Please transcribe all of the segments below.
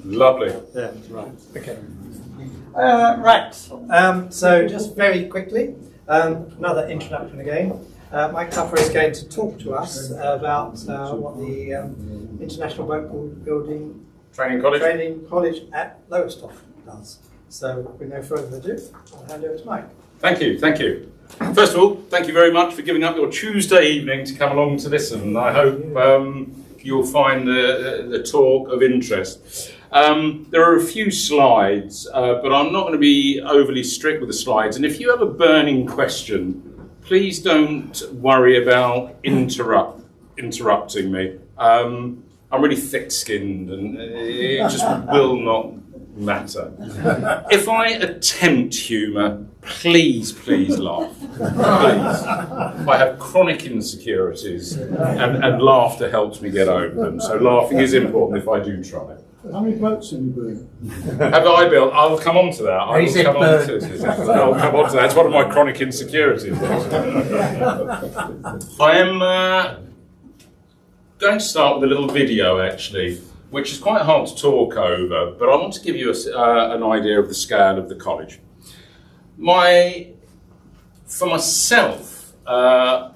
Lovely. Yeah, right. Okay. So just very quickly, another introduction again. Mike Tupper is going to talk to us about what the International Boatbuilding Training College at Lowestoft does. So with no further ado, I'll hand over to Mike. Thank you. First of all, thank you very much for giving up your Tuesday evening to come along to listen. I hope you'll find the talk of interest. There are a few slides, but I'm not going to be overly strict with the slides. And if you have a burning question, please don't worry about interrupting me. I'm really thick-skinned and it just will not matter. If I attempt humour, please laugh. Please. I have chronic insecurities and laughter helps me get over them. So laughing is important if I do try. How many boats have you built? Have I built? I'll come on to that. I'll come on to that. It's one of my chronic insecurities. I am going to start with a little video, actually, which is quite hard to talk over, but I want to give you an idea of the scale of the college. For myself, I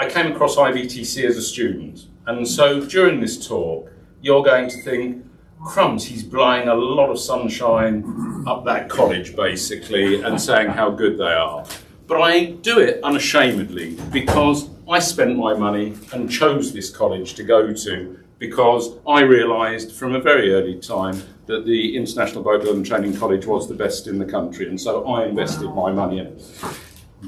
came across IVTC as a student, and so during this talk, you're going to think, crumbs, he's blowing a lot of sunshine up that college, basically, and saying how good they are. But I do it unashamedly because I spent my money and chose this college to go to because I realised from a very early time that the International Boatbuilding Training College was the best in the country, and so I invested my money in it.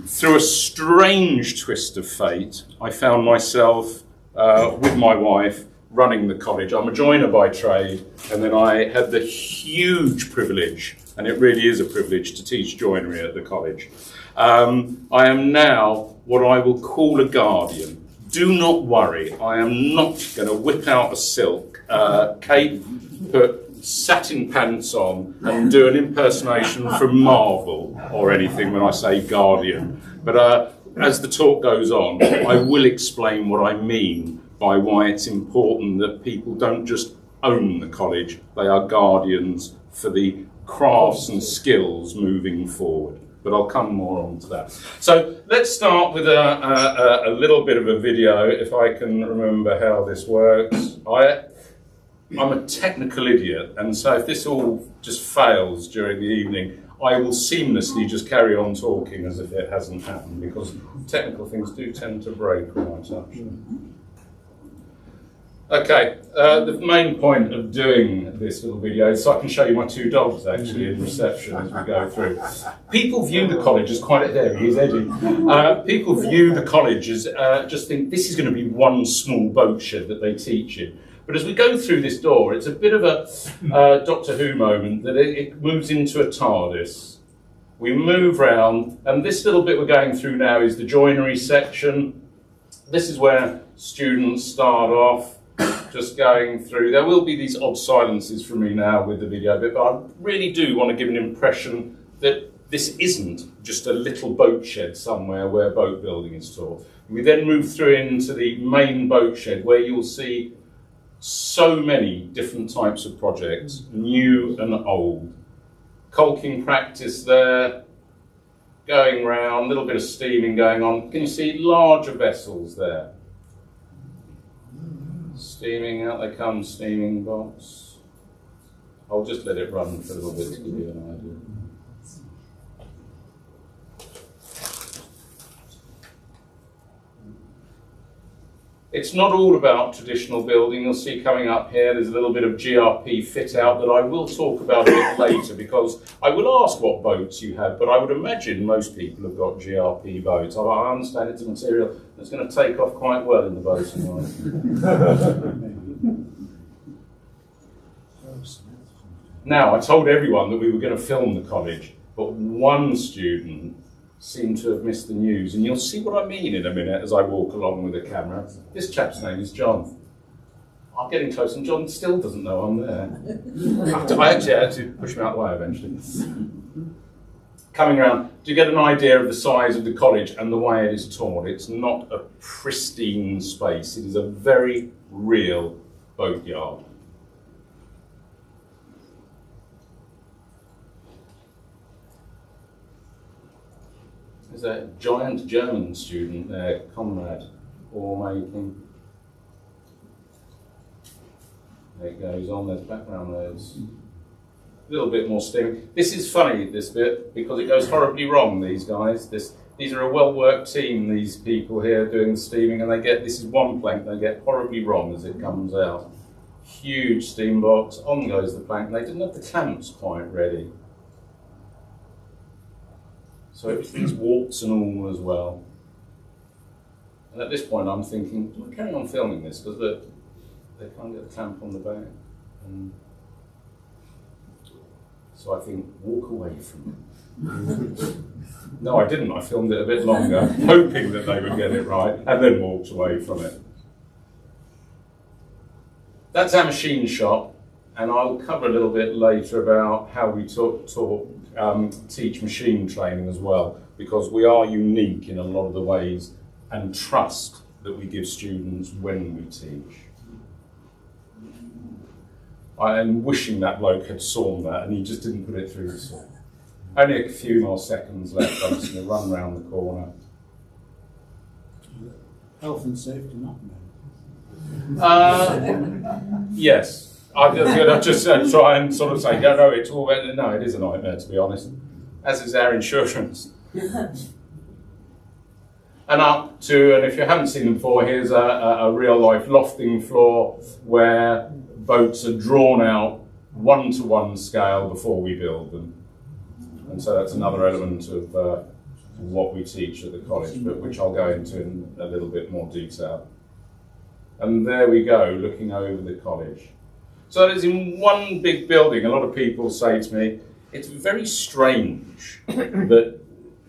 Through a strange twist of fate, I found myself with my wife running the college. I'm a joiner by trade, and then I had the huge privilege, and it really is a privilege, to teach joinery at the college. I am now what I will call a guardian. Do not worry, I am not going to whip out a silk cape, put satin pants on and do an impersonation from Marvel or anything when I say guardian. But as the talk goes on, I will explain what I mean by why it's important that people don't just own the college, they are guardians for the crafts and skills moving forward. But I'll come more on to that. So let's start with a little bit of a video, if I can remember how this works. I'm a technical idiot, and so if this all just fails during the evening, I will seamlessly just carry on talking as if it hasn't happened, because technical things do tend to break when I touch them. Okay, the main point of doing this little video is so I can show you my two dogs actually in reception as we go through. People view the college as quite there he is Eddie. People view the college as just think this is going to be one small boat shed that they teach in. But as we go through this door, it's a bit of a Doctor Who moment that it moves into a TARDIS. We move round, and this little bit we're going through now is the joinery section. This is where students start off. Just going through. There will be these odd silences from me now with the video bit, but I really do want to give an impression that this isn't just a little boat shed somewhere where boat building is taught. We then move through into the main boat shed where you'll see so many different types of projects, new and old. Caulking practice there, going round, a little bit of steaming going on. Can you see larger vessels there? Steaming, out they come, steaming box. I'll just let it run for a little bit to give you an idea. It's not all about traditional building. You'll see coming up here, there's a little bit of GRP fit out that I will talk about a bit later, because I will ask what boats you have, but I would imagine most people have got GRP boats. I understand it's a material that's going to take off quite well in the boating line. Now, I told everyone that we were going to film the college, but one student seem to have missed the news, and you'll see what I mean in a minute as I walk along with the camera. This chap's name is John. I'm getting close, and John still doesn't know I'm there. I actually had to push him out the way eventually. Coming around, do you get an idea of the size of the college and the way it is taught? It's not a pristine space. It is a very real boatyard. There's a giant German student there, Conrad, oar making. There it goes on, there's background loads. A little bit more steam. This is funny, this bit, because it goes horribly wrong, these guys. These are a well-worked team, these people here doing the steaming, and this is one plank, they get horribly wrong as it comes out. Huge steam box, on goes the plank. They didn't have the clamps quite ready. So everything's warts and all as well. And at this point I'm thinking, do I carry on filming this? Because they can't get the clamp on the back. And so I think, walk away from it. No, I didn't. I filmed it a bit longer, hoping that they would get it right, and then walked away from it. That's our machine shop, and I'll cover a little bit later about how we teach machine training as well, because we are unique in a lot of the ways and trust that we give students when we teach. I am wishing that bloke had sawn that, and he just didn't put it through the saw. Only a few more seconds left. I'm just going to run round the corner. Health and safety, not Yes. I'm just try and sort of say, no, it's all better. No, it is a nightmare, to be honest, as is our insurance. And up to, and if you haven't seen them before, here's a real-life lofting floor where boats are drawn out one-to-one scale before we build them. And so that's another element of what we teach at the college, but which I'll go into in a little bit more detail. And there we go, looking over the college. So that is in one big building. A lot of people say to me, it's very strange that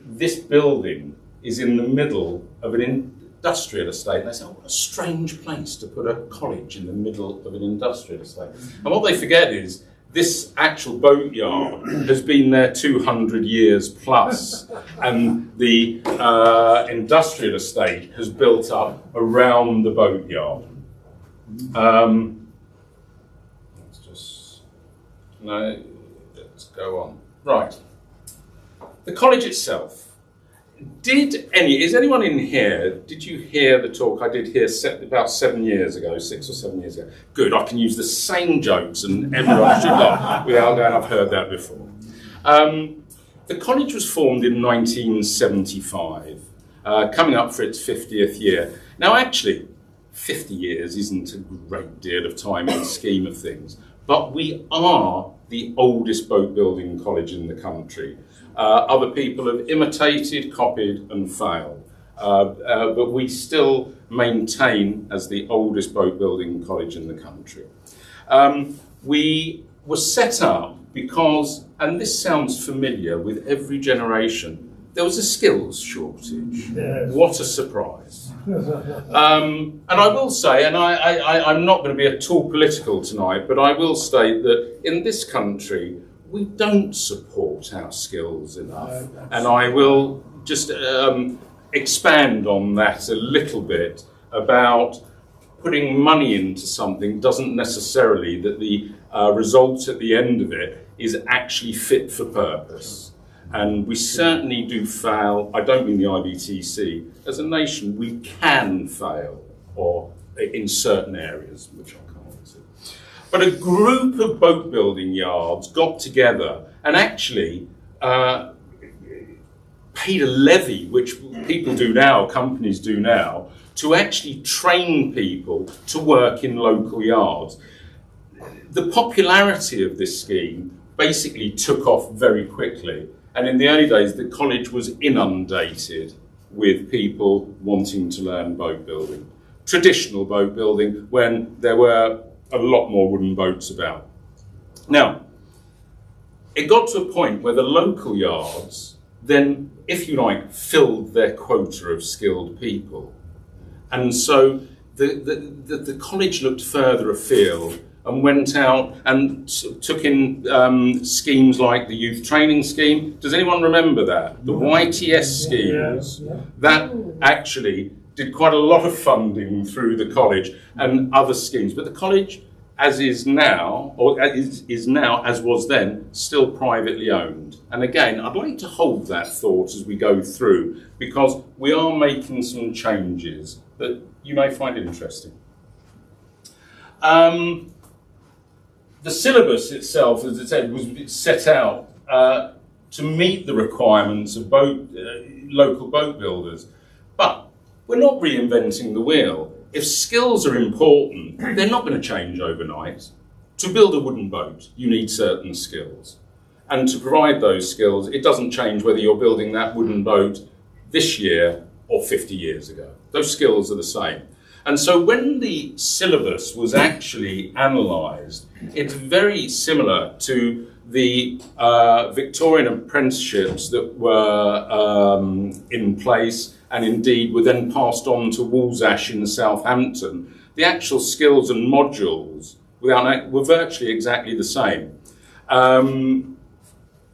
this building is in the middle of an industrial estate. And they say, oh, what a strange place to put a college in the middle of an industrial estate. And what they forget is this actual boatyard has been there 200 years plus, and the industrial estate has built up around the boatyard. Let's go on. Right. The college itself. Is anyone in here, did you hear the talk I did here about 7 years ago, 6 or 7 years ago? Good, I can use the same jokes and everyone should laugh without going, I've heard that before. The college was formed in 1975, coming up for its 50th year. Now actually, 50 years isn't a great deal of time in the scheme of things, but we are the oldest boat building college in the country. Other people have imitated, copied and failed, but we still maintain as the oldest boat building college in the country. We were set up because, and this sounds familiar with every generation, there was a skills shortage. Yes. What a surprise. And I will say, and I'm not going to be at all political tonight, but I will state that in this country, we don't support our skills enough. And I will just expand on that a little bit about putting money into something doesn't necessarily that the result at the end of it is actually fit for purpose. And we certainly do fail. I don't mean the IBTC. As a nation, we can fail, or in certain areas, which I'll come on to. But a group of boat building yards got together and actually paid a levy, which people do now, companies do now, to actually train people to work in local yards. The popularity of this scheme basically took off very quickly. And in the early days, the college was inundated with people wanting to learn boat building. Traditional boat building, when there were a lot more wooden boats about. Now, it got to a point where the local yards then, if you like, filled their quota of skilled people. And so the college looked further afield and went out and took in schemes like the youth training scheme. Does anyone remember that? The YTS schemes, that actually did quite a lot of funding through the college and other schemes. But the college as is now, or is now, as was then, still privately owned. And again, I'd like to hold that thought as we go through, because we are making some changes that you may find interesting. The syllabus itself, as I said, was set out to meet the requirements of local boat builders. But we're not reinventing the wheel. If skills are important, they're not going to change overnight. To build a wooden boat, you need certain skills. And to provide those skills, it doesn't change whether you're building that wooden boat this year or 50 years ago. Those skills are the same. And so when the syllabus was actually analysed, it's very similar to the Victorian apprenticeships that were in place and indeed were then passed on to Woolsash in Southampton. The actual skills and modules were virtually exactly the same,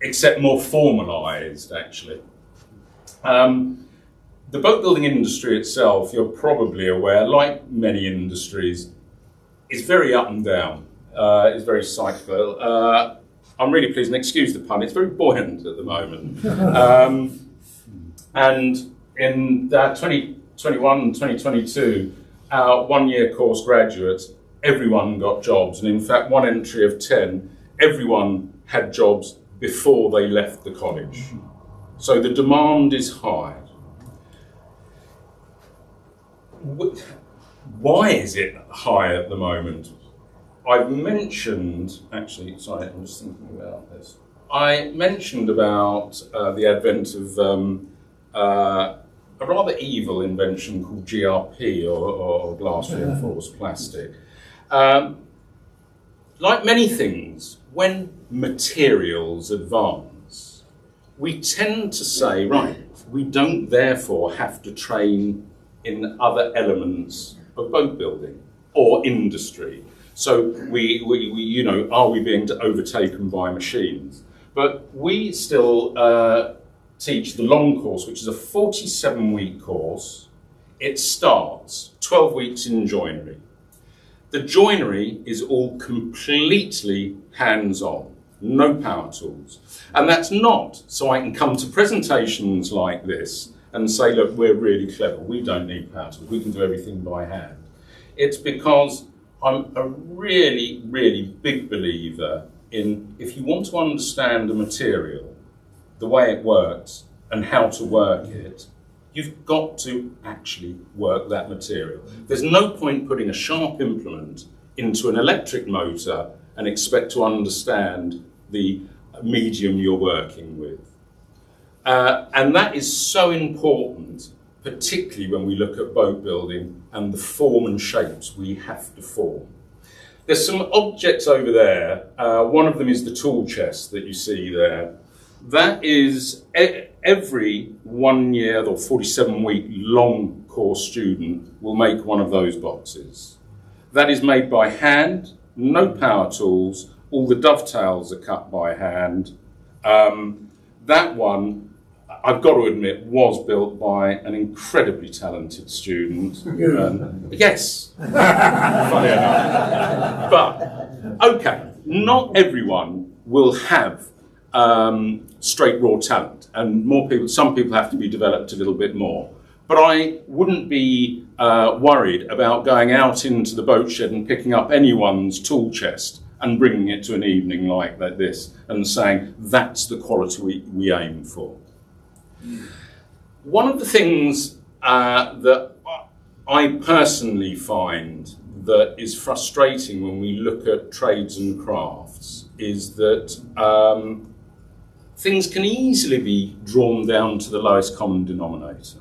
except more formalised actually. The boat building industry itself, you're probably aware, like many industries, is very up and down. It's very cyclical. I'm really pleased, and excuse the pun, it's very buoyant at the moment. And in 2021 and 2022, our one-year course graduates, everyone got jobs. And in fact, one entry of 10, everyone had jobs before they left the college. So the demand is high. Why is it high at the moment? I've mentioned, actually, sorry, I'm just thinking about this. I mentioned about the advent of a rather evil invention called GRP, or glass reinforced plastic. Like many things, when materials advance, we tend to say, right, we don't therefore have to train in other elements of boat building or industry. So we are we being overtaken by machines? But we still teach the long course, which is a 47-week course. It starts 12 weeks in joinery. The joinery is all completely hands-on, no power tools. And that's not so I can come to presentations like this and say, look, we're really clever, we don't need power tools, we can do everything by hand. It's because I'm a really, really big believer in, if you want to understand a material, the way it works and how to work it, you've got to actually work that material. There's no point putting a sharp implement into an electric motor and expect to understand the medium you're working with. And that is so important, particularly when we look at boat building and the form and shapes we have to form. There's some objects over there. One of them is the tool chest that you see there. That is every 1 year or 47-week long course student will make one of those boxes. That is made by hand, no power tools. All the dovetails are cut by hand. That one, I've got to admit, was built by an incredibly talented student. Yes, funny enough. But, okay, not everyone will have straight raw talent, and some people have to be developed a little bit more. But I wouldn't be worried about going out into the boat shed and picking up anyone's tool chest and bringing it to an evening like this and saying, that's the quality we aim for. One of the things that I personally find that is frustrating when we look at trades and crafts is that things can easily be drawn down to the lowest common denominator.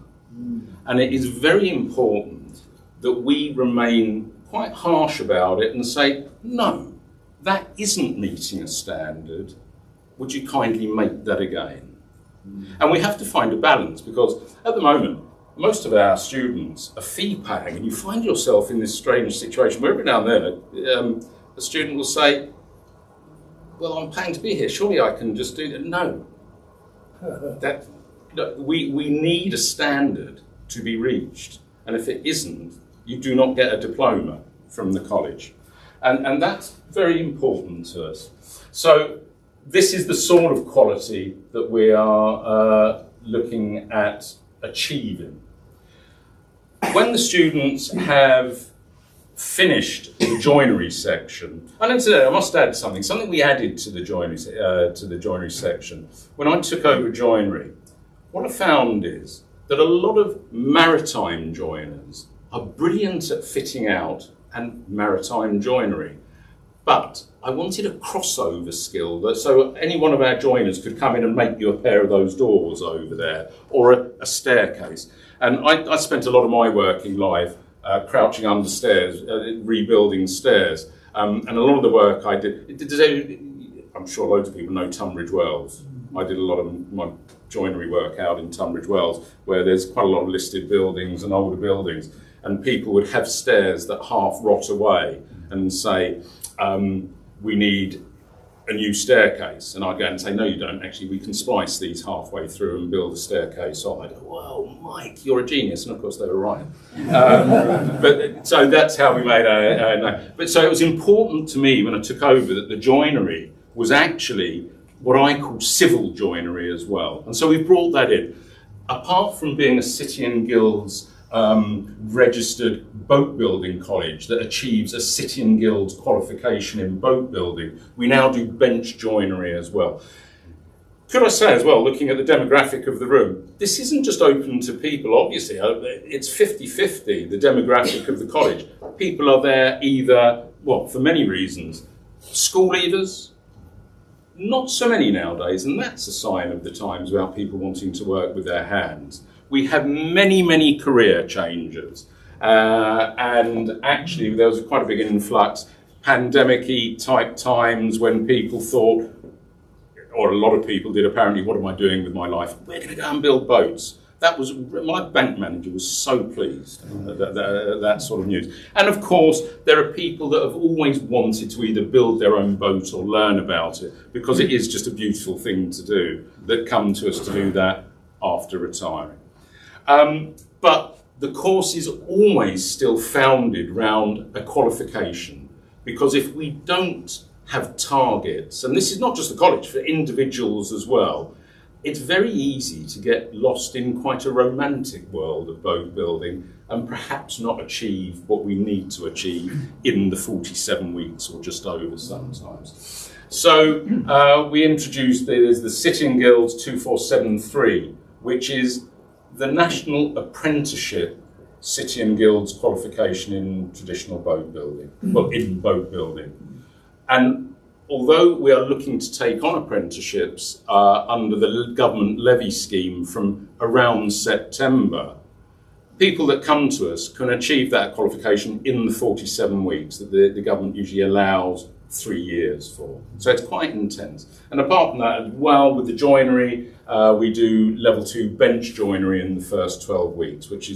And it is very important that we remain quite harsh about it and say, no, that isn't meeting a standard. Would you kindly make that again? And we have to find a balance, because at the moment, most of our students are fee paying, and you find yourself in this strange situation where every now and then a student will say, well, I'm paying to be here, surely I can just do that. No. We need a standard to be reached, and if it isn't, you do not get a diploma from the college. And that's very important to us. So this is the sort of quality that we are looking at achieving. When the students have finished the joinery section, and incidentally, I must add something we added to the joinery section. When I took over joinery, what I found is that a lot of maritime joiners are brilliant at fitting out and maritime joinery. But I wanted a crossover skill, so any one of our joiners could come in and make you a pair of those doors over there, or a staircase. And I spent a lot of my working life crouching under stairs, rebuilding stairs. And a lot of the work I did, I'm sure loads of people know Tunbridge Wells. I did a lot of my joinery work out in Tunbridge Wells, where there's quite a lot of listed buildings and older buildings. And people would have stairs that half rot away and say, we need a new staircase. And I'd go and say, no, you don't. Actually, we can splice these halfway through and build a staircase on. I go, well, Mike, you're a genius. And of course, they were right. But so that's how we made But so it was important to me when I took over that the joinery was actually what I call civil joinery as well. And so we brought that in. Apart from being a City and Guilds registered boat building college that achieves a City and Guilds qualification in boat building, we now do bench joinery as well. Could I say as well, looking at the demographic of the room, this isn't just open to people, obviously, it's 50-50, the demographic of the college. People are there either, well, for many reasons, school leavers, not so many nowadays, and that's a sign of the times about people wanting to work with their hands. We have many, many career changers. And actually, there was quite a big influx, pandemic-y type times when people thought, or a lot of people did apparently, what am I doing with my life? We're going to go and build boats. That was, my bank manager was so pleased that sort of news. And of course, there are people that have always wanted to either build their own boat or learn about it, because it is just a beautiful thing to do, that come to us to do that after retiring. But the course is always still founded around a qualification, because if we don't have targets, and this is not just the college, for individuals as well, it's very easy to get lost in quite a romantic world of boat building and perhaps not achieve what we need to achieve in the 47 weeks or just over sometimes. So we introduced, there's the City and Guilds 2473, which is the National Apprenticeship City and Guilds qualification in traditional boat building, well, in boat building. And although we are looking to take on apprenticeships under the government levy scheme from around September, people that come to us can achieve that qualification in the 47 weeks that the government usually allows 3 years for. So it's quite intense. And apart from that, as well, with the joinery, we do level 2 bench joinery in the first 12 weeks, which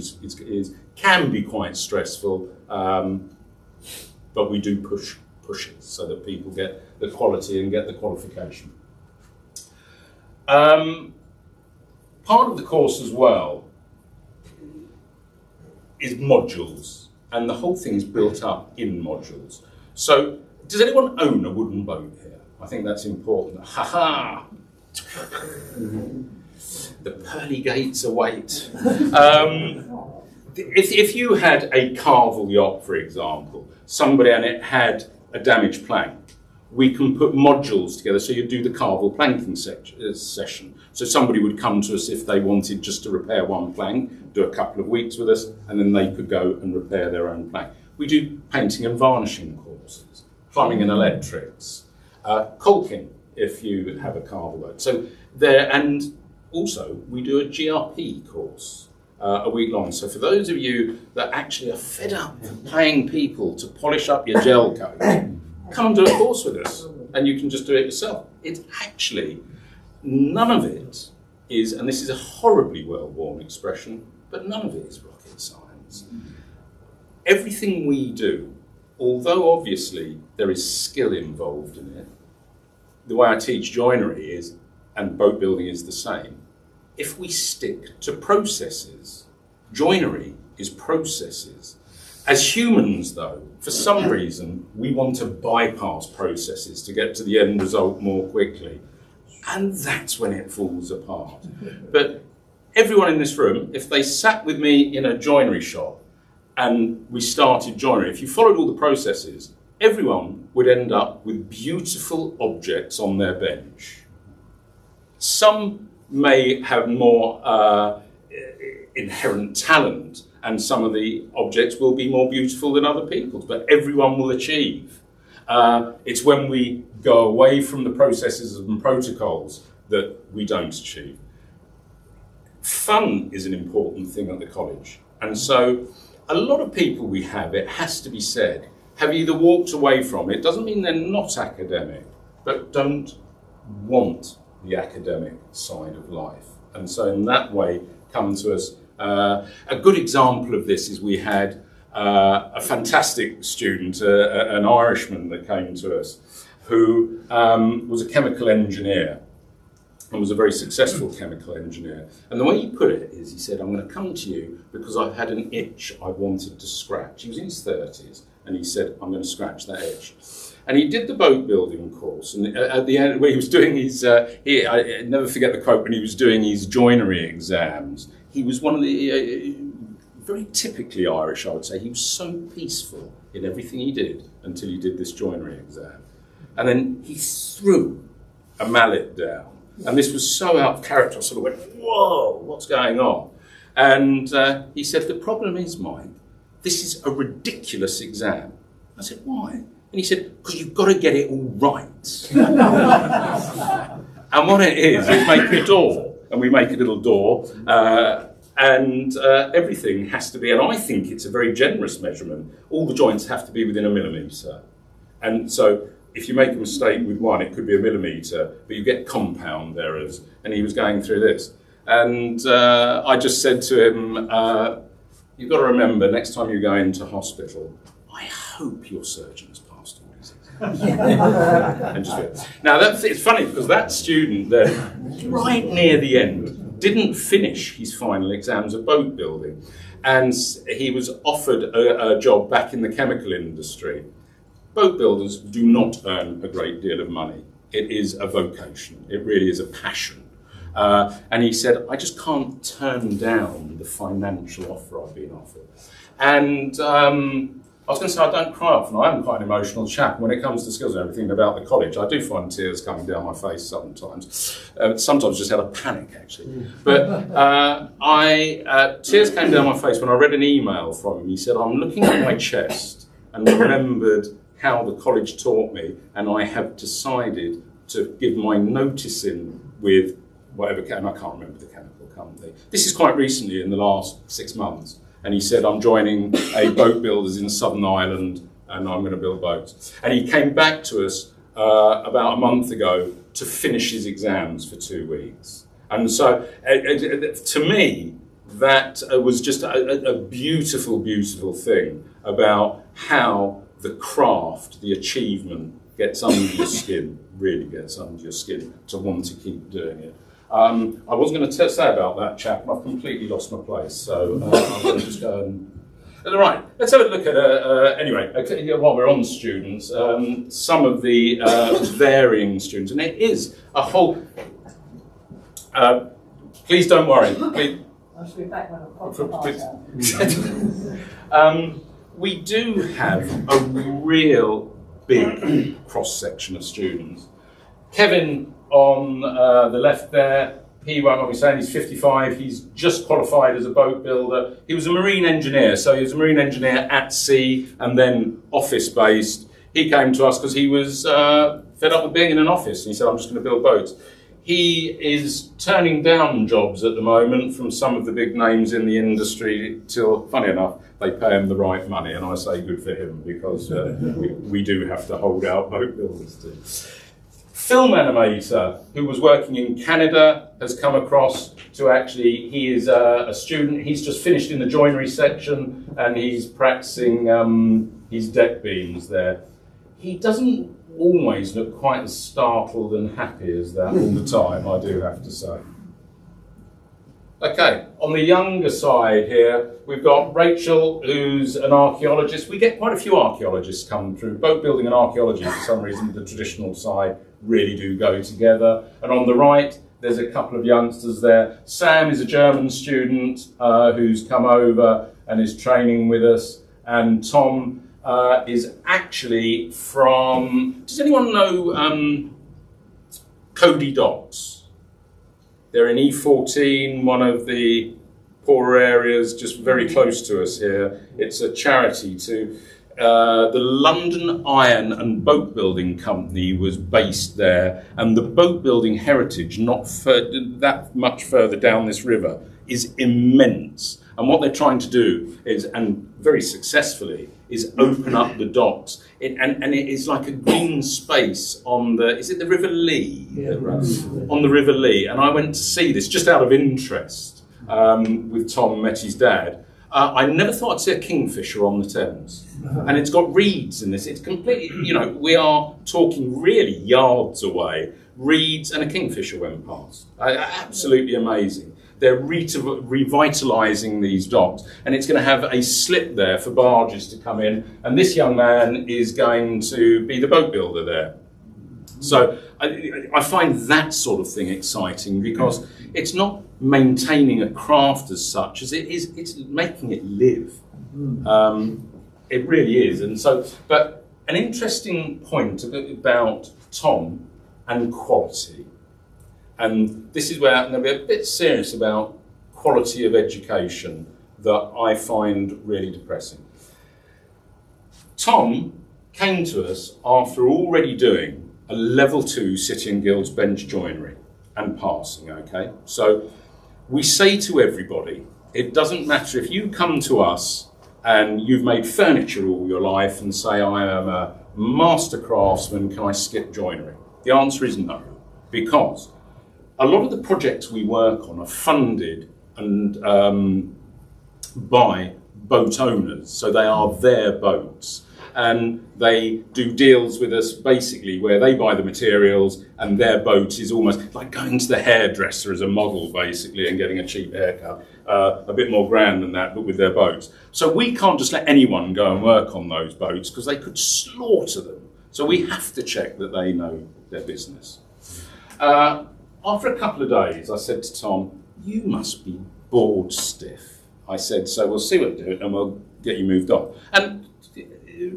can be quite stressful, but we do push it so that people get the quality and get the qualification. Part of the course as well is modules, and the whole thing is built up in modules. So, does anyone own a wooden boat here? I think that's important. Ha-ha! The pearly gates await. If you had a Carvel yacht, for example, somebody and it had a damaged plank, we can put modules together. So you do the Carvel planking session. So somebody would come to us if they wanted just to repair one plank, do a couple of weeks with us, and then they could go and repair their own plank. We do painting and varnishing courses, plumbing and electrics, caulking if you have a Carvel boat. So there, and also we do a GRP course a week long. So for those of you that actually are fed up paying people to polish up your gel coat, come and do a course with us, and you can just do it yourself. It's actually, none of it is, and this is a horribly well-worn expression, but none of it is rocket science. Everything we do, although obviously there is skill involved in it, the way I teach joinery is, and boat building is the same, if we stick to processes, joinery is processes, As humans, though, for some reason, we want to bypass processes to get to the end result more quickly. And that's when it falls apart. But everyone in this room, if they sat with me in a joinery shop and we started joinery, if you followed all the processes, everyone would end up with beautiful objects on their bench. Some may have more inherent talent, and some of the objects will be more beautiful than other people's, but everyone will achieve. It's when we go away from the processes and protocols that we don't achieve. Fun is an important thing at the college, and so a lot of people we have, it has to be said, have either walked away from it, doesn't mean they're not academic, but don't want the academic side of life. And so in that way come to us. A good example of this is we had a fantastic student, an Irishman that came to us, who was a chemical engineer and was a very successful chemical engineer. And the way he put it is, he said, I'm going to come to you because I've had an itch I wanted to scratch. He was in his 30s, and he said, I'm going to scratch that itch. And he did the boat building course, and at the end, where he was doing his, I never forget the quote, when he was doing his joinery exams, he was one of the, very typically Irish, I would say. He was so peaceful in everything he did until he did this joinery exam. And then he threw a mallet down. And this was so out of character, I sort of went, whoa, what's going on? And he said, the problem is, Mike, this is a ridiculous exam. I said, why? And he said, because you've got to get it all right. And what it is make a door, and we make a little door, and everything has to be, and I think it's a very generous measurement, all the joints have to be within a millimetre. And so if you make a mistake with one, it could be a millimetre, but you get compound errors, and he was going through this. And I just said to him, you've got to remember, next time you go into hospital, I hope your surgeon's passed all his exams. And just, now, it's funny, because that student then, right near the end, didn't finish his final exams of boat building, and he was offered a job back in the chemical industry. Boat builders do not earn a great deal of money. It is a vocation. It really is a passion. And he said, I just can't turn down the financial offer I've been offered. And I was going to say, I don't cry often. I am quite an emotional chap. When it comes to skills and everything about the college, I do find tears coming down my face sometimes. Sometimes just out of panic, actually. But tears came down my face when I read an email from him. He said, I'm looking at my chest and remembered how the college taught me, and I have decided to give my notice in with whatever, and I can't remember the chemical company. This is quite recently, in the last 6 months. And he said, I'm joining a boat builders in Southern Ireland, and I'm going to build boats. And he came back to us about a month ago to finish his exams for 2 weeks. And so, to me, that was just a beautiful, beautiful thing about how the craft, the achievement, gets under your skin, really gets under your skin, to want to keep doing it. I was going to say about that chap, and I've completely lost my place, so I'm going to just go and... All right, let's have a look at, anyway, while we're on students, some of the varying students, and it is a whole... please don't worry. Please. I should be back when I'm we do have a real big cross-section of students. Kevin on the left there, he won't be saying he's 55, he's just qualified as a boat builder. He was a marine engineer, so he was a marine engineer at sea and then office-based. He came to us because he was fed up with being in an office, and he said, I'm just going to build boats. He is turning down jobs at the moment from some of the big names in the industry till, funny enough, they pay him the right money, and I say good for him, because we do have to hold out boat builders too. Film animator who was working in Canada has come across to actually, he is a student, he's just finished in the joinery section and he's practicing his deck beams there. He doesn't always look quite as startled and happy as that all the time, I do have to say. Okay, on the younger side here, we've got Rachel, who's an archaeologist. We get quite a few archaeologists come through. Boat building and archaeology, for some reason, the traditional side really do go together. And on the right, there's a couple of youngsters there. Sam is a German student who's come over and is training with us. And Tom is actually from, does anyone know Cody Docks? They're in E14, one of the poorer areas, just very close to us here. It's a charity to the London Iron and Boat Building Company was based there, and the boat building heritage, not that much further down this river, is immense. And what they're trying to do is, and very successfully, is open up the docks. And it is like a green space on the, is it the River Lee? Yeah. On the River Lee. And I went to see this just out of interest with Tom, met his dad. I never thought I'd see a kingfisher on the Thames. And it's got reeds in this. It's completely, you know, we are talking really yards away. Reeds and a kingfisher went past. Absolutely amazing. They're revitalising these docks, and it's going to have a slip there for barges to come in, and this young man is going to be the boat builder there. So I find that sort of thing exciting, because it's not maintaining a craft as such as it's making it live. It really is. And so, but an interesting point about Tom and quality. And this is where I'm going to be a bit serious about quality of education that I find really depressing. Tom came to us after already doing a level 2 City and Guilds bench joinery and passing, okay? So we say to everybody, it doesn't matter if you come to us and you've made furniture all your life and say, I am a master craftsman, can I skip joinery? The answer is no, because a lot of the projects we work on are funded and by boat owners, so they are their boats, and they do deals with us basically where they buy the materials and their boat is almost like going to the hairdresser as a model basically and getting a cheap haircut, a bit more grand than that, but with their boats. So we can't just let anyone go and work on those boats because they could slaughter them. So we have to check that they know their business. After a couple of days, I said to Tom, you must be bored stiff. I said, so we'll see what you do and we'll get you moved on. And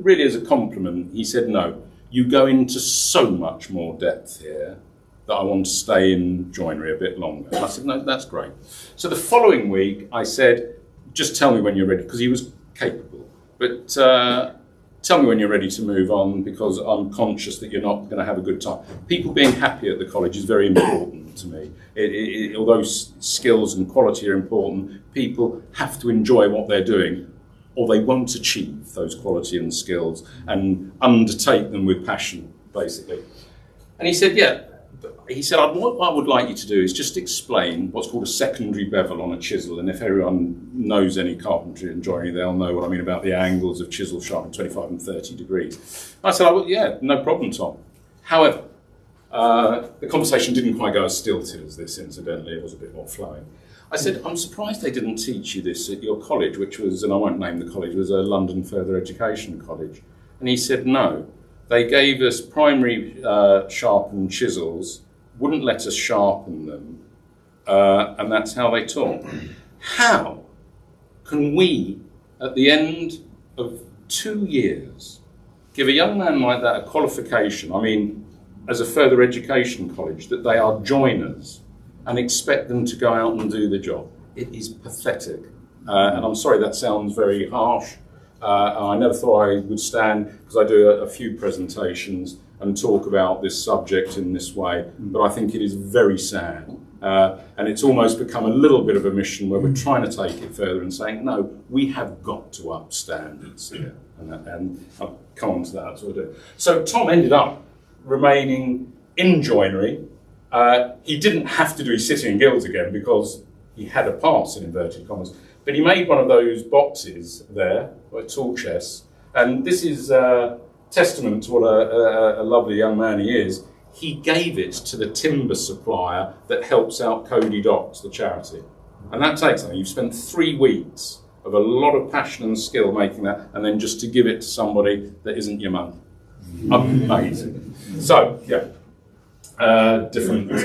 really as a compliment, he said, no, you go into so much more depth here that I want to stay in joinery a bit longer. And I said, no, that's great. So the following week, I said, just tell me when you're ready, because he was capable. But tell me when you're ready to move on, because I'm conscious that you're not going to have a good time. People being happy at the college is very important to me. Although skills and quality are important, people have to enjoy what they're doing, or they won't achieve those quality and skills and undertake them with passion, basically. And he said, yeah. He said, what I would like you to do is just explain what's called a secondary bevel on a chisel. And if everyone knows any carpentry and joinery, they'll know what I mean about the angles of chisel sharp at 25 and 30 degrees. I said, yeah, no problem, Tom. However, the conversation didn't quite go as stilted as this, incidentally. It was a bit more flowing. I said, I'm surprised they didn't teach you this at your college, which was, and I won't name the college, it was a London Further Education College. And he said, no. They gave us primary sharpened chisels, wouldn't let us sharpen them, and that's how they taught. How can we, at the end of 2 years, give a young man like that a qualification, I mean, as a further education college, that they are joiners, and expect them to go out and do the job? It is pathetic. And I'm sorry that sounds very harsh. I never thought I would stand, because I do a few presentations and talk about this subject in this way, but I think it is very sad. And it's almost become a little bit of a mission where we're trying to take it further and saying, no, we have got to up standards here. And I'll come on to that. That's what I do. So Tom ended up remaining in joinery. He didn't have to do his City and Guilds again because he had a pass, in inverted commas. But he made one of those boxes there, like tool chests, and this is testament to what a lovely young man he is. He gave it to the timber supplier that helps out Cody Docks, the charity. And that takes something. You've spent 3 weeks of a lot of passion and skill making that, and then just to give it to somebody that isn't your mum. Amazing. So, yeah, different way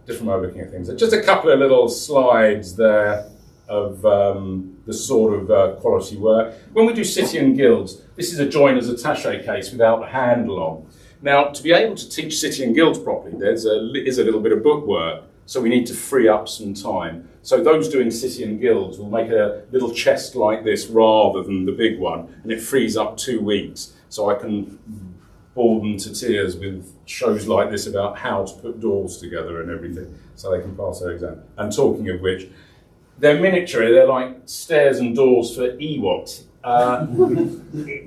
of looking at things. Just a couple of little slides there of the sort of quality work. When we do City and Guilds, this is a joiner's attaché case without the handle on. Now, to be able to teach City and Guilds properly, is a little bit of bookwork, so we need to free up some time. So those doing City and Guilds will make a little chest like this rather than the big one, and it frees up 2 weeks. So I can bore them to tears with shows like this about how to put doors together and everything, so they can pass their exam. And talking of which, they're miniature, they're like stairs and doors for Ewoks.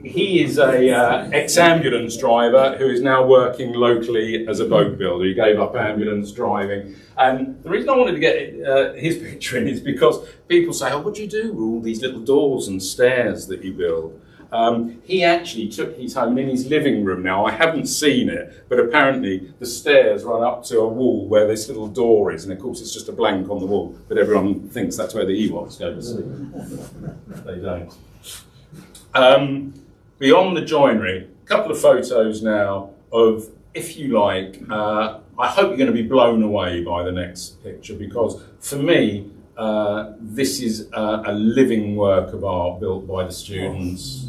He is a ex-ambulance driver who is now working locally as a boat builder. He gave up ambulance driving. And the reason I wanted to get his picture in is because people say, oh, what do you do with all these little doors and stairs that you build? He actually took his home in his living room now. I haven't seen it, but apparently the stairs run up to a wall where this little door is, and of course it's just a blank on the wall, but everyone thinks that's where the Ewoks go to sleep. They don't. Beyond the joinery, a couple of photos now of, if you like, I hope you're going to be blown away by the next picture, because for me, this is a living work of art built by the students.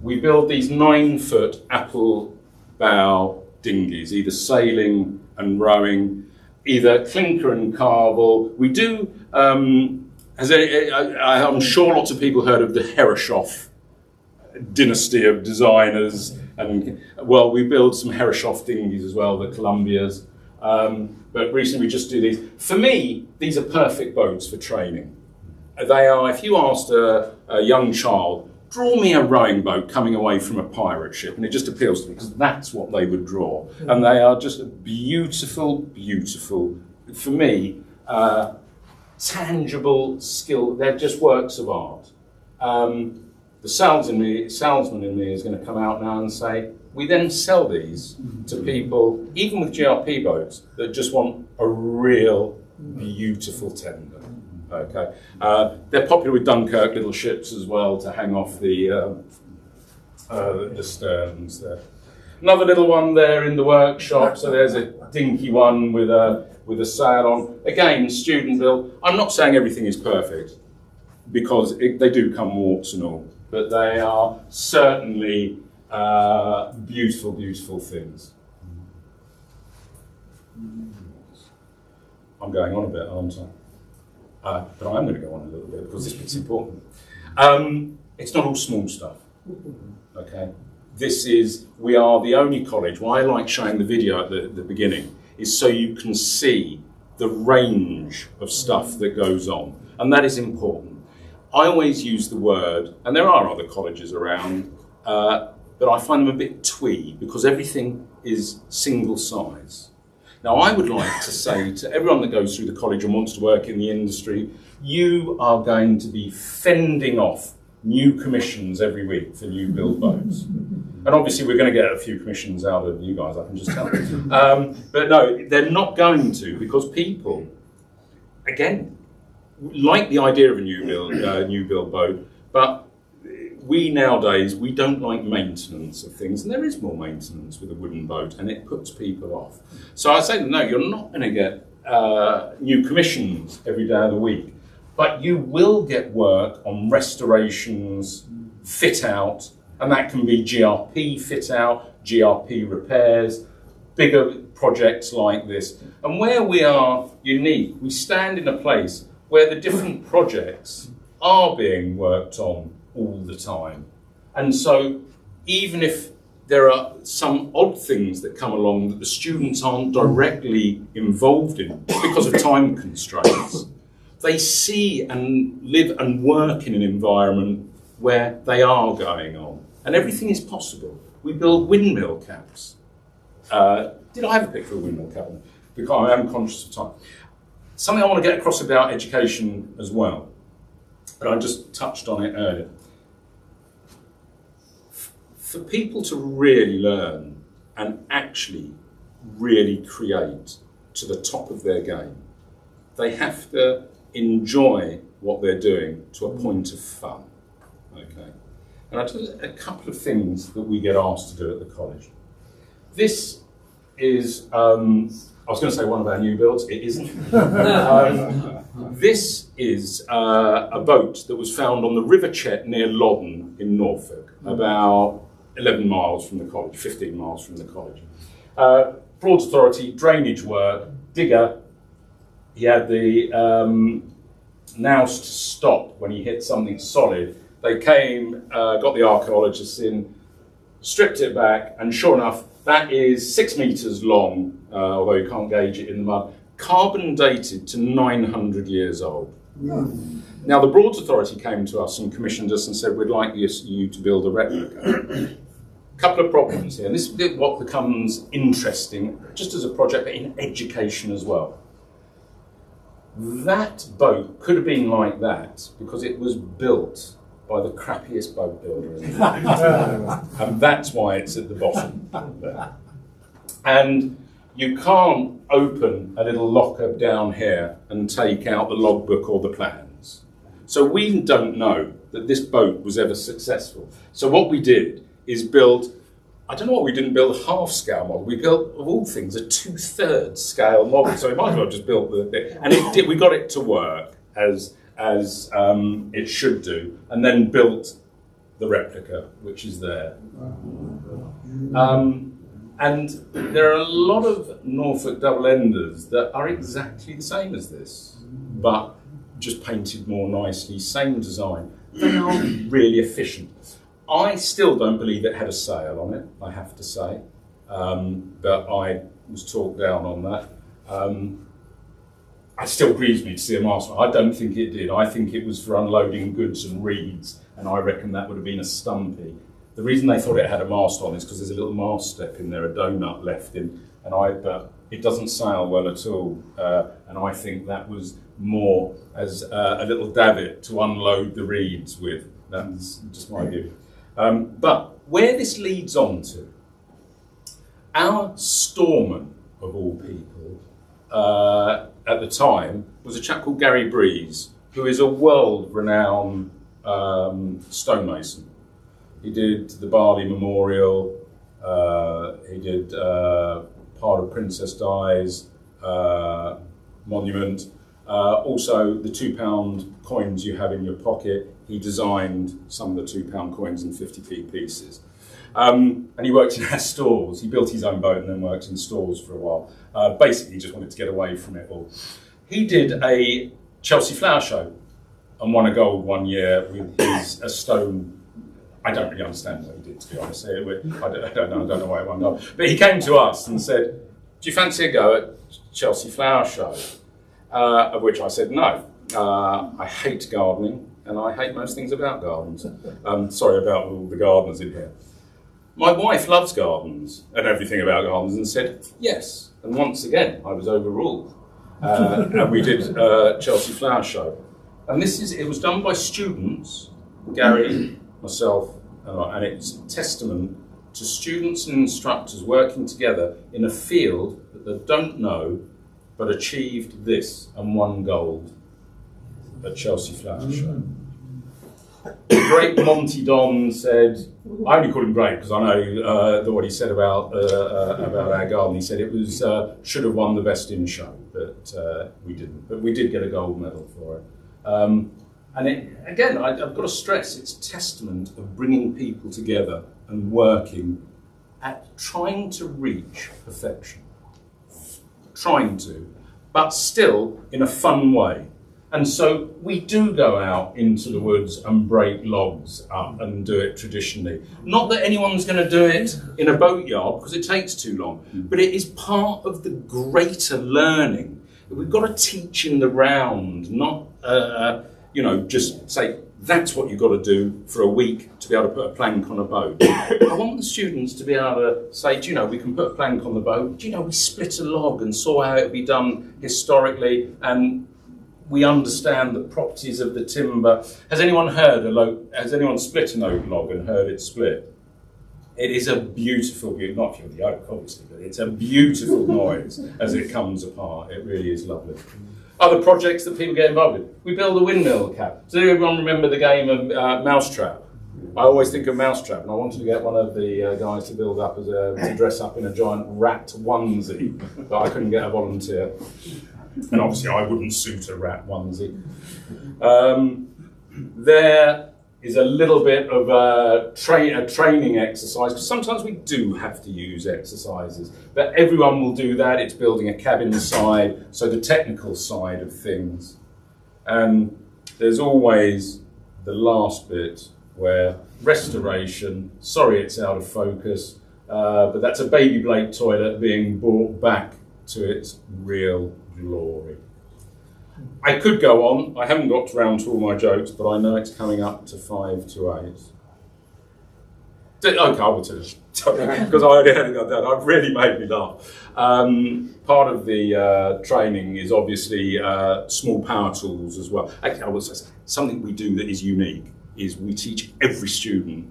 We build these 9-foot apple bow dinghies, either sailing and rowing, either clinker and carvel. We do, I'm sure lots of people heard of the Herreshoff dynasty of designers, and well, we build some Herreshoff dinghies as well, the Columbias. But recently we just do these. For me, these are perfect boats for training. They are, if you asked a young child, draw me a rowing boat coming away from a pirate ship, and it just appeals to me because that's what they would draw. And they are just beautiful, beautiful, for me, tangible skill. They're just works of art. The salesman in me is going to come out now and say, we then sell these to people, even with GRP boats, that just want a real beautiful tender. Okay, they're popular with Dunkirk little ships as well to hang off the sterns there. Another little one there in the workshop. So there's a dinky one with a sail on. Again, student built. I'm not saying everything is perfect, because they do come warts and all, but they are certainly beautiful, beautiful things. I'm going on a bit, aren't I? But I am going to go on a little bit because this bit's important. It's not all small stuff. Okay, we are the only college. Why I like showing the video at the beginning is so you can see the range of stuff that goes on, and that is important. I always use the word, and there are other colleges around, but I find them a bit twee because everything is single size. Now, I would like to say to everyone that goes through the college and wants to work in the industry, you are going to be fending off new commissions every week for new build boats. And obviously we're going to get a few commissions out of you guys, I can just tell. But no, they're not going to, because people, again, like the idea of a new build boat, but we nowadays, we don't like maintenance of things, and there is more maintenance with a wooden boat, and it puts people off. So I say, no, you're not going to get new commissions every day of the week, but you will get work on restorations, fit out, and that can be GRP fit out, GRP repairs, bigger projects like this. And where we are unique, we stand in a place where the different projects are being worked on all the time. And so even if there are some odd things that come along that the students aren't directly involved in because of time constraints, they see and live and work in an environment where they are going on. And everything is possible. We build windmill caps. Did I have a picture of a windmill cap? Because I am conscious of time. Something I want to get across about education as well, but I just touched on it earlier. For people to really learn and actually really create to the top of their game, they have to enjoy what they're doing to a point of fun. Okay, and I'll tell you a couple of things that we get asked to do at the college. This is, I was going to say one of our new builds, it isn't. This is a boat that was found on the River Chet near Loddon in Norfolk, about 11 miles from the college, 15 miles from the college. Broads Authority, drainage work, digger. He had the nous to stop when he hit something solid. They came, got the archaeologists in, stripped it back, and sure enough, that is 6 metres long, although you can't gauge it in the mud, carbon dated to 900 years old. Now, the Broads Authority came to us and commissioned us and said, we'd like you to build a replica. Couple of problems here, and this is what becomes interesting, just as a project, but in education as well. That boat could have been like that because it was built by the crappiest boat builder in the world. And that's why it's at the bottom. And you can't open a little locker down here and take out the logbook or the plans. So we don't know that this boat was ever successful. So what we did is build, I don't know what we didn't build, a half-scale model. We built, of all things, a 2/3 scale model. So we might as well just build the thing. And it did, we got it to work as it should do, and then built the replica, which is there. And there are a lot of Norfolk double-enders that are exactly the same as this, but just painted more nicely, same design. They are really efficient. I still don't believe it had a sail on it, I have to say, but I was talked down on that. It still grieves me to see a mast. I don't think it did. I think it was for unloading goods and reeds, and I reckon that would have been a stumpy. The reason they thought it had a mast on is because there's a little mast step in there, a donut left in, but it doesn't sail well at all. And I think that was more as a little davit to unload the reeds with. That's just my view. But where this leads on to, our storeman, of all people, at the time, was a chap called Gary Breeze, who is a world-renowned stonemason. He did the Barley Memorial, he did part of Princess Di's monument, also the £2 coins you have in your pocket. He designed some of the £2 coins and 50p pieces. And he worked in our stores. He built his own boat and then worked in stores for a while. Basically, he just wanted to get away from it all. He did a Chelsea Flower Show and won a gold one year with a stone. I don't really understand what he did, to be honest. I don't know why he won gold. But he came to us and said, do you fancy a go at Chelsea Flower Show? Of which I said no. I hate gardening and I hate most things about gardens. Sorry about all the gardeners in here. My wife loves gardens and everything about gardens and said yes. And once again, I was overruled. And we did Chelsea Flower Show. And it was done by students, Gary, myself, and it's a testament to students and instructors working together in a field that they don't know, but achieved this and won gold at Chelsea Flower Show. The great Monty Don said, I only call him great because I know what he said about our garden. He said it was should have won the best in show, but we didn't. But we did get a gold medal for it. And again, I've got to stress, it's a testament of bringing people together and working at trying to reach perfection. Trying to, but still in a fun way. And so we do go out into the woods and break logs up and do it traditionally. Not that anyone's going to do it in a boatyard because it takes too long, but it is part of the greater learning. We've got to teach in the round, not just say, that's what you've got to do for a week to be able to put a plank on a boat. I want the students to be able to say, do you know, we can put a plank on the boat. Do you know, we split a log and saw how it would be done historically, and we understand the properties of the timber. Has anyone split an oak log and heard it split? It is a beautiful, not the oak obviously, but it's a beautiful noise as it comes apart. It really is lovely. Other projects that people get involved in. We build a windmill cap. Does everyone remember the game of Mousetrap? I always think of Mousetrap, and I wanted to get one of the guys to build up to dress up in a giant rat onesie, but I couldn't get a volunteer. And obviously I wouldn't suit a rat onesie. There is a little bit of a training exercise, because sometimes we do have to use exercises, but everyone will do that. It's building a cabin side, so the technical side of things. And there's always the last bit where restoration, sorry it's out of focus, but that's a baby blade toilet being brought back to its real glory. I could go on. I haven't got round to all my jokes, but I know it's coming up to 5 to 8. Okay, I will tell you, because I already had that. I've really made me laugh. Part of the training is obviously small power tools as well. Actually, I would say something we do that is unique is we teach every student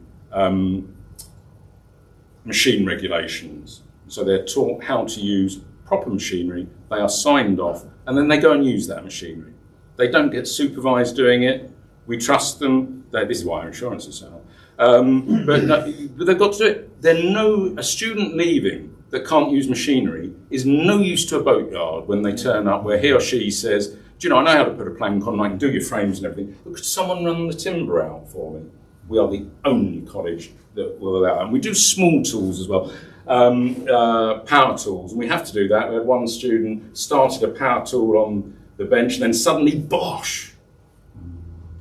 machine regulations. So they're taught how to use proper machinery, they are signed off, and then they go and use that machinery. They don't get supervised doing it. We trust them. This is why our insurance is so high. But they've got to do it. A student leaving that can't use machinery is no use to a boatyard when they turn up where he or she says, do you know, I know how to put a plank on, I can do your frames and everything, but could someone run the timber out for me? We are the only college that will allow that. And we do small tools as well. Power tools, and we have to do that. We had one student started a power tool on the bench and then suddenly, bosh!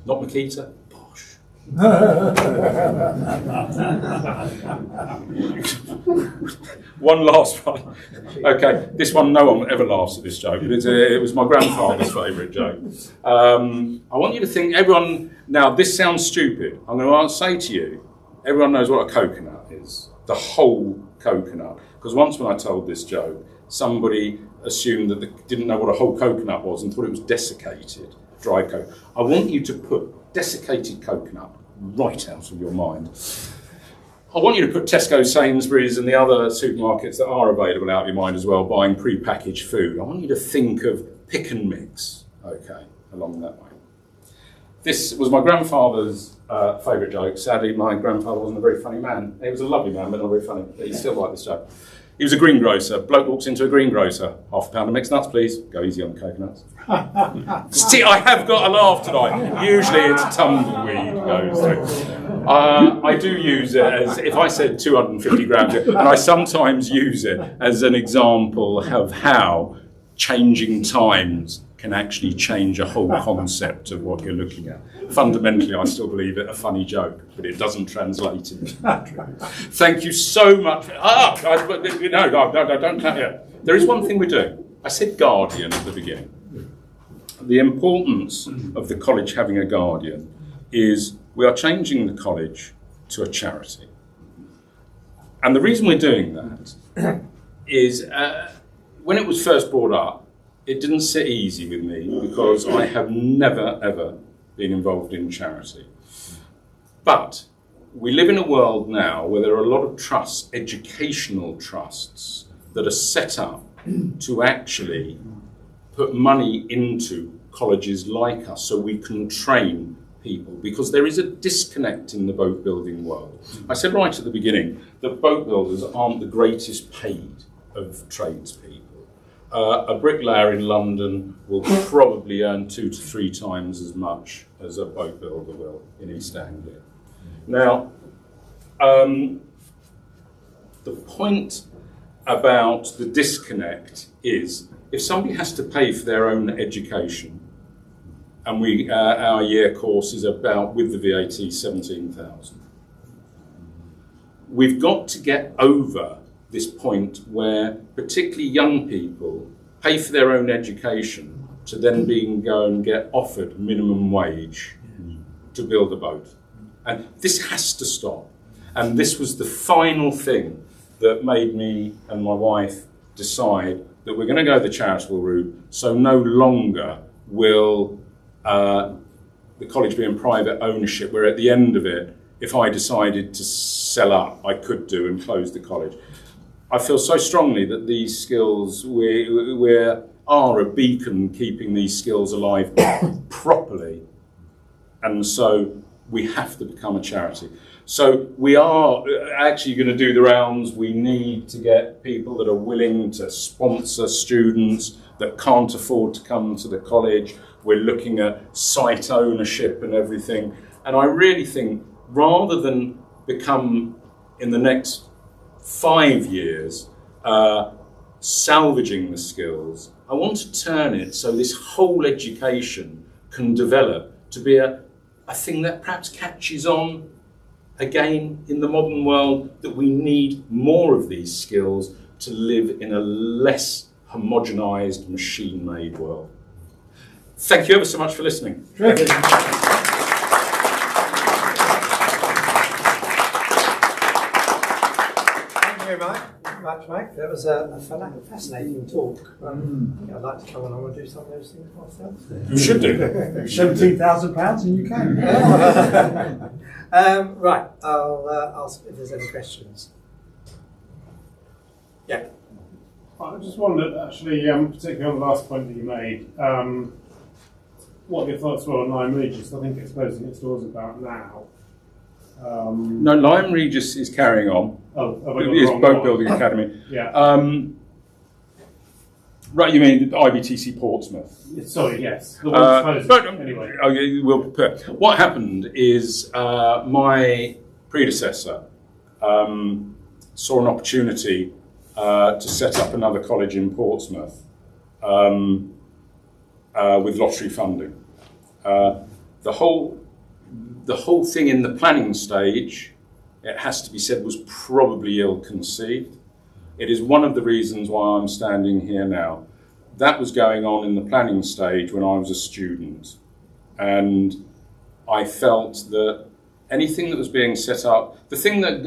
Not Makita, bosh. One last one. Okay, this one, no one ever laughs at this joke, but it was my grandfather's favourite joke. I want you to think, everyone, now this sounds stupid. I'm going to say to you, everyone knows what a coconut is. The whole coconut. Because once when I told this joke, somebody assumed that they didn't know what a whole coconut was and thought it was desiccated, dry coconut. I want you to put desiccated coconut right out of your mind. I want you to put Tesco, Sainsbury's and the other supermarkets that are available out of your mind as well, buying pre-packaged food. I want you to think of pick and mix, okay, along that way. This was my grandfather's favourite joke. Sadly, my grandfather wasn't a very funny man. He was a lovely man, but not very funny. But he still liked this joke. He was a greengrocer. Bloke walks into a greengrocer. Half a pound of mixed nuts, please. Go easy on the coconuts. See, I have got a laugh tonight. Usually it's tumbleweed goes through. I do use it as, if I said 250 grams, and I sometimes use it as an example of how changing times can actually change a whole concept of what you're looking at. Fundamentally, I still believe it a funny joke, but it doesn't translate into Thank you so much. No, don't clap yet. There is one thing we're doing. I said guardian at the beginning. The importance of the college having a guardian is we are changing the college to a charity. And the reason we're doing that is when it was first brought up, it didn't sit easy with me because I have never, ever been involved in charity. But we live in a world now where there are a lot of trusts, educational trusts, that are set up to actually put money into colleges like us so we can train people, because there is a disconnect in the boat building world. I said right at the beginning that boat builders aren't the greatest paid of tradespeople. A bricklayer in London will probably earn 2 to 3 times as much as a boat builder will in East Anglia. Now, the point about the disconnect is if somebody has to pay for their own education, and our year course is about, with the VAT, 17,000. We've got to get over this point where particularly young people pay for their own education to then go and get offered minimum wage to build a boat. And this has to stop. And this was the final thing that made me and my wife decide that we're going to go the charitable route, so no longer will the college be in private ownership, where at the end of it, if I decided to sell up, I could do and close the college. I feel so strongly that these skills, are a beacon keeping these skills alive properly. And so we have to become a charity. So we are actually going to do the rounds. We need to get people that are willing to sponsor students that can't afford to come to the college. We're looking at site ownership and everything. And I really think rather than become in the next 5 years salvaging the skills, I want to turn it so this whole education can develop to be a thing that perhaps catches on again in the modern world, that we need more of these skills to live in a less homogenised, machine-made world. Thank you ever so much for listening. Thank you very much, Mike. That was a fascinating talk. I'd like to come along and do some of those things myself. You should do. £17,000 and you can. Right, I'll ask if there's any questions. Yeah. I just wondered, actually, particularly on the last point that you made, what your thoughts were on Lyme Regis. I think it's closing its doors about now. No, Lyme Regis is carrying on. It is Boatbuilding Academy. Yeah. Right, you mean the IBTC Portsmouth? Sorry, yes. The one's closing, anyway. Okay, we'll prepare. What happened is my predecessor saw an opportunity to set up another college in Portsmouth with lottery funding. The whole thing in the planning stage, it has to be said, was probably ill-conceived. It is one of the reasons why I'm standing here now. That was going on in the planning stage when I was a student. And I felt that anything that was being set up, the thing that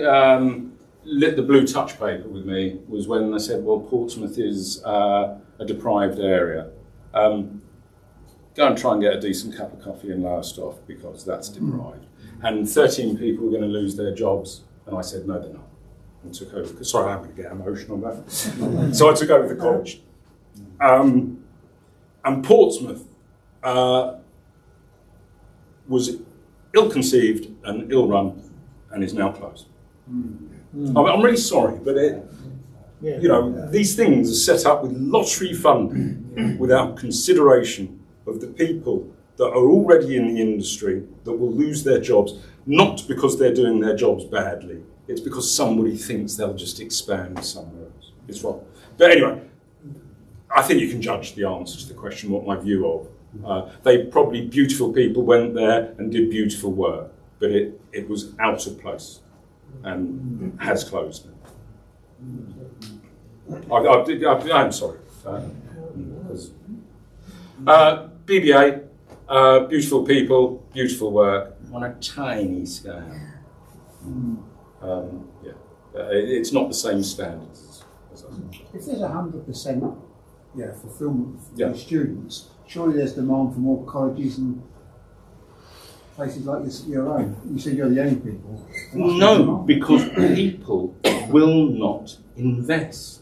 lit the blue touch paper with me was when they said, well, Portsmouth is a deprived area. Go and try and get a decent cup of coffee in Lowestoft because that's deprived. And 13 people were going to lose their jobs. And I said, no, they're not. And took over. Sorry, I'm going to get emotional about that. So I took over the college. And Portsmouth was ill-conceived and ill-run and is now closed. I'm really sorry, but these things are set up with lottery funding without consideration of the people that are already in the industry that will lose their jobs, not because they're doing their jobs badly. It's because somebody thinks they'll just expand somewhere else. It's wrong. But anyway, I think you can judge the answer to the question, what my view of. Probably beautiful people went there and did beautiful work, but it was out of place and has closed now. I'm sorry. BBA, beautiful people, beautiful work on a tiny scale. It's not the same standards. If there's 100% fulfilment for the students, surely there's demand for more colleges and places like your own. You said you're the only people. No, because people will not invest.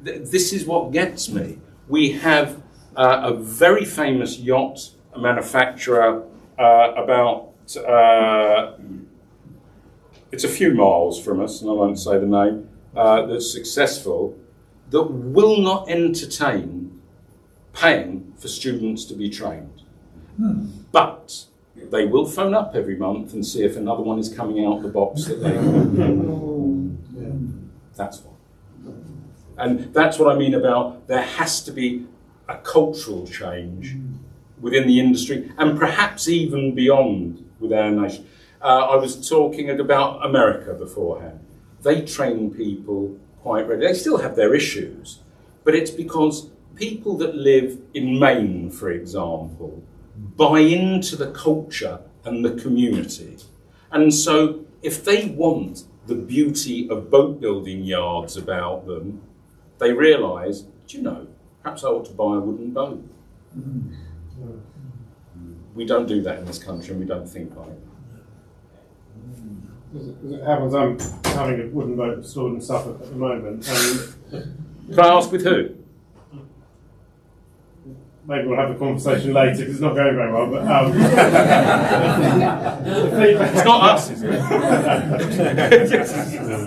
This is what gets me. We have a very famous yacht manufacturer it's a few miles from us, and I won't say the name, that's successful, that will not entertain paying for students to be trained. But they will phone up every month and see if another one is coming out the box that they That's why. And that's what I mean about there has to be a cultural change within the industry and perhaps even beyond with our nation. I was talking about America beforehand. They train people quite readily. They still have their issues, but it's because people that live in Maine, for example, buy into the culture and the community. And so if they want the beauty of boat building yards about them, they realise, do you know, perhaps I ought to buy a wooden boat. We don't do that in this country and we don't think like it. As it happens, I'm having a wooden boat stored in Suffolk at the moment. Can I ask with who? maybe we'll have the conversation later because it's not going very well. But It's not us, is it?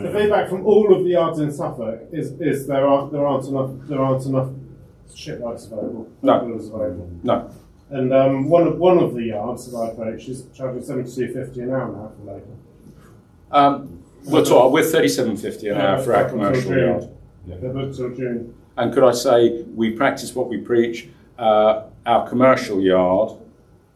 the feedback from all of the yards in Suffolk is there aren't enough shipwrights available. No. Available. No. And one of the yards that I approached is charging £72.50 an hour now for labour. We're 37.50 an hour for our commercial yard. They're booked till June. And could I say, we practice what we preach. Our commercial yard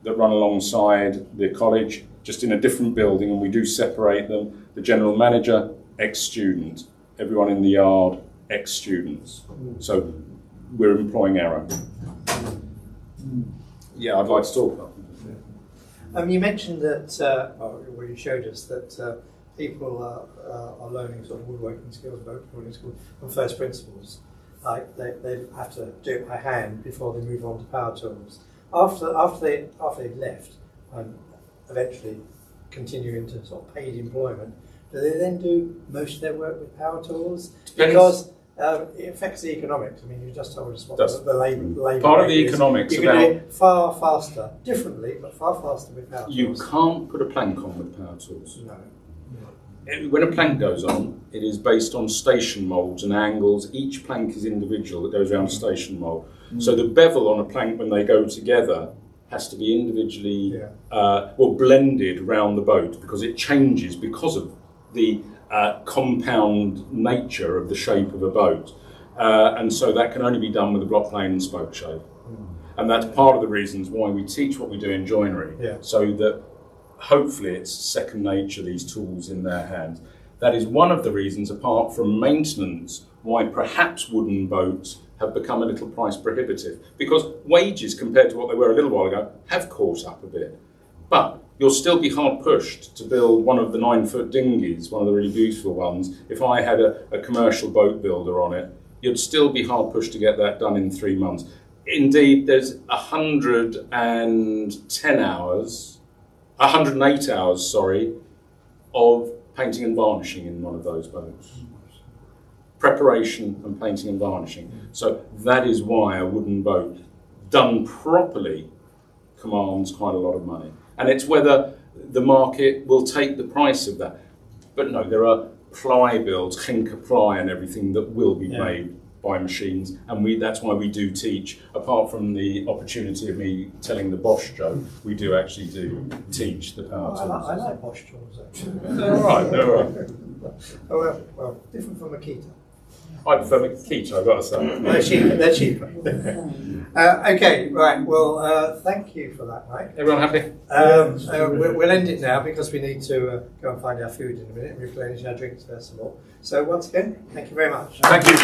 that run alongside the college, just in a different building, and we do separate them. The general manager, ex-student. Everyone in the yard, ex-students. So we're employing our own. Yeah, I'd like to talk about it. You mentioned that, well, you showed us that people are learning sort of woodworking skills, boatbuilding skills from first principles. Like they have to do it by hand before they move on to power tools. After they've left and eventually continue into sort of paid employment, do they then do most of their work with power tools? Because it affects the economics. I mean, you just told us what the labour part of the economics is. You can do it far faster, differently, but far faster with power tools. You can't put a plank on with power tools. No. When a plank goes on, it is based on station moulds and angles. Each plank is individual that goes around a station mould. So the bevel on a plank, when they go together, has to be individually or blended around the boat, because it changes because of the compound nature of the shape of a boat. And so that can only be done with a block plane and spoke shave. And that's part of the reasons why we teach what we do in joinery, so that hopefully it's second nature, these tools in their hands. That is one of the reasons, apart from maintenance, why perhaps wooden boats have become a little price prohibitive, because wages compared to what they were a little while ago have caught up a bit. But you'll still be hard pushed to build one of the 9-foot dinghies, one of the really beautiful ones. If I had a commercial boat builder on it, you'd still be hard pushed to get that done in 3 months. Indeed, there's 108 hours, of painting and varnishing in one of those boats. Preparation and painting and varnishing. So that is why a wooden boat, done properly, commands quite a lot of money. And it's whether the market will take the price of that. But no, there are ply builds, chinker ply and everything that will be made by machines, and that's why we do teach. Apart from the opportunity of me telling the Bosch joke, we do actually teach the power tools. I like Bosch tools actually. They're all right. Well, different from Makita. I prefer Makita, I've got to say. They're cheaper. Okay, right. Well, thank you for that, Mike. Everyone happy? We'll end it now because we need to go and find our food in a minute and replenish our drinks first of all. So once again, thank you very much. Thank you.